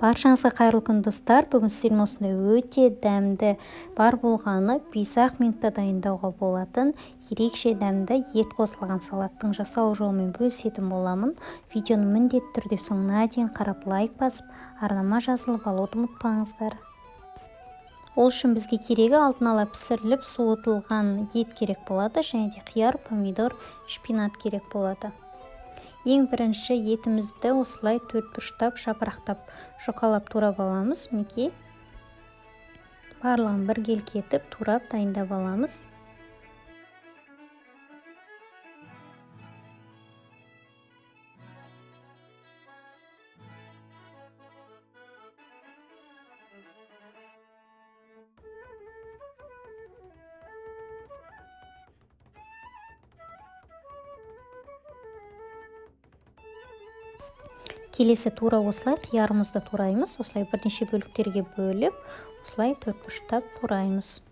Баршаңызға қайырлы күн достар. Бүгін сіздермен осындай өте дәмді бар болғаны 5-ақ минутта дайындауға болатын ерекше дәмді ет қосылған салаттың жасалу жолымен бөлісетін боламын. Видеоны міндетті түрде соңына дейін қарап лайк басып, арнама жазылып алуды ұмытпаңыздар. Ол үшін бізге керегі алдын ала пісіріліп суытылған ет керек болады, және де қияр, помидор, шпинат керек болады. Ең бірінші етімізді осылай төртбұрыштап, жапырақтап, жұқалап турап аламыз. Мінекей, барлығын бір келкетіп, турап дайындап аламыз. Келесі тура осылай қиярымызды тураймыз. Осылай бірнеше бөліктерге бөліп, осылай төртбұрыштап тураймыз.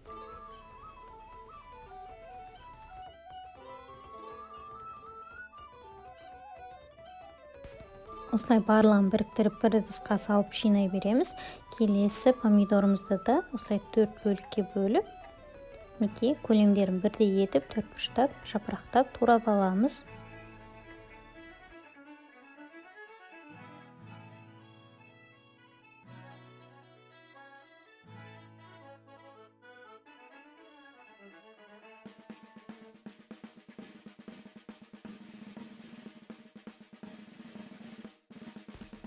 Осылай барлығын біріктіріп бір ыдысқа салып жинай береміз. Келесі помидорымызды да осылай 4 бөлікке бөліп, мінекей көлемдерін бірдей етіп төртбұрыштап, жапырақтап турап аламыз.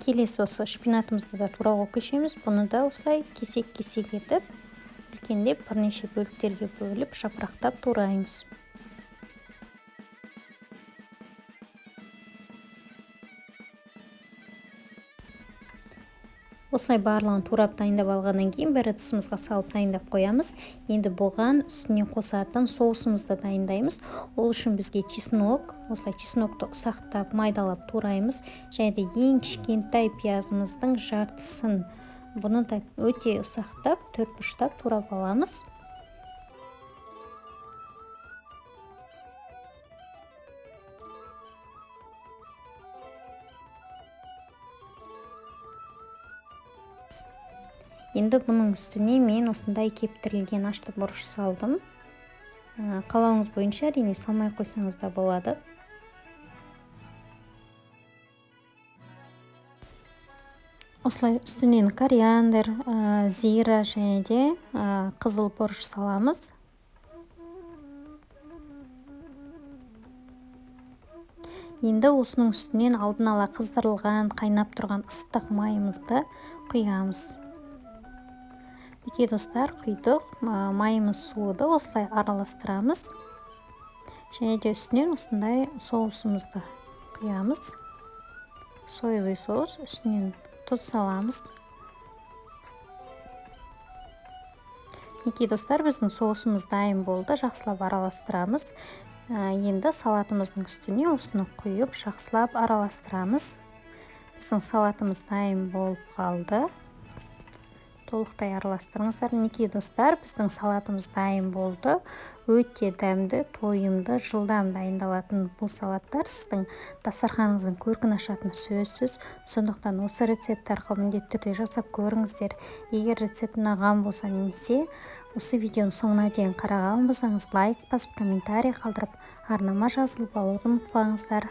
Келесі осы шпинатымызды да турауға көшеміз. Бұны да осылай кесек-кесек етіп, үлкендеп бірнеше бөліктерге бөліп, жапырақтап тураймыз. Осылай барлығын турап дайындап алғаннан кейін бір ыдысымызға салып дайындап қоямыз. Енді бұған үстіне қосатын соусымызды дайындаймыз. Ол үшін бізге чеснок, осылай чеснокты ұсақтап, майдалап тураймыз. Және де ең кішкентай пиязымыздың жартысын, бұны да өте ұсақтап, төртбұрыштап турап аламыз. Енді бұның үстіне мен осындай кептірілген ашты бұрыш салдым. Қалауыңыз бойынша әрине салмай қойсаңыз да болады. Осылай үстінен кориандр, зира және де қызыл бұрыш саламыз. Енді осының үстінен алдын ала қыздырылған, қайнап тұрған ыстық майымызды құямыз. Мінекей достар, құйдық, майымыз суыды, осылай араластырамыз. Және де үстінен осындай соусымызды құямыз. Соевый соус, үстінен тұз саламыз. Мінекей достар, біздің соусымыз дайын болды, жақсылап араластырамыз. Енді салатымыздың үстіне осыны құйып, жақсылап араластырамыз. Біздің салатымыз дайын болып қалды. Толықтай араластырыңыздар. Мінекей достар, біздің салатымыз дайын болды. Өте дәмді, тойымды, жылдам дайындалатын бұл салаттар сіздің дастарханыңыздың көркін ашатын сөзсіз. Сондықтан осы рецепт арқылы міндетті түрде жасап көріңіздер. Егер рецепт ұнаған болса немесе осы видеоның соңына дейін қараған болсаңыз, лайк басып, комментарий қалдырып, арнама жазылып алуды ұмытпаңыздар.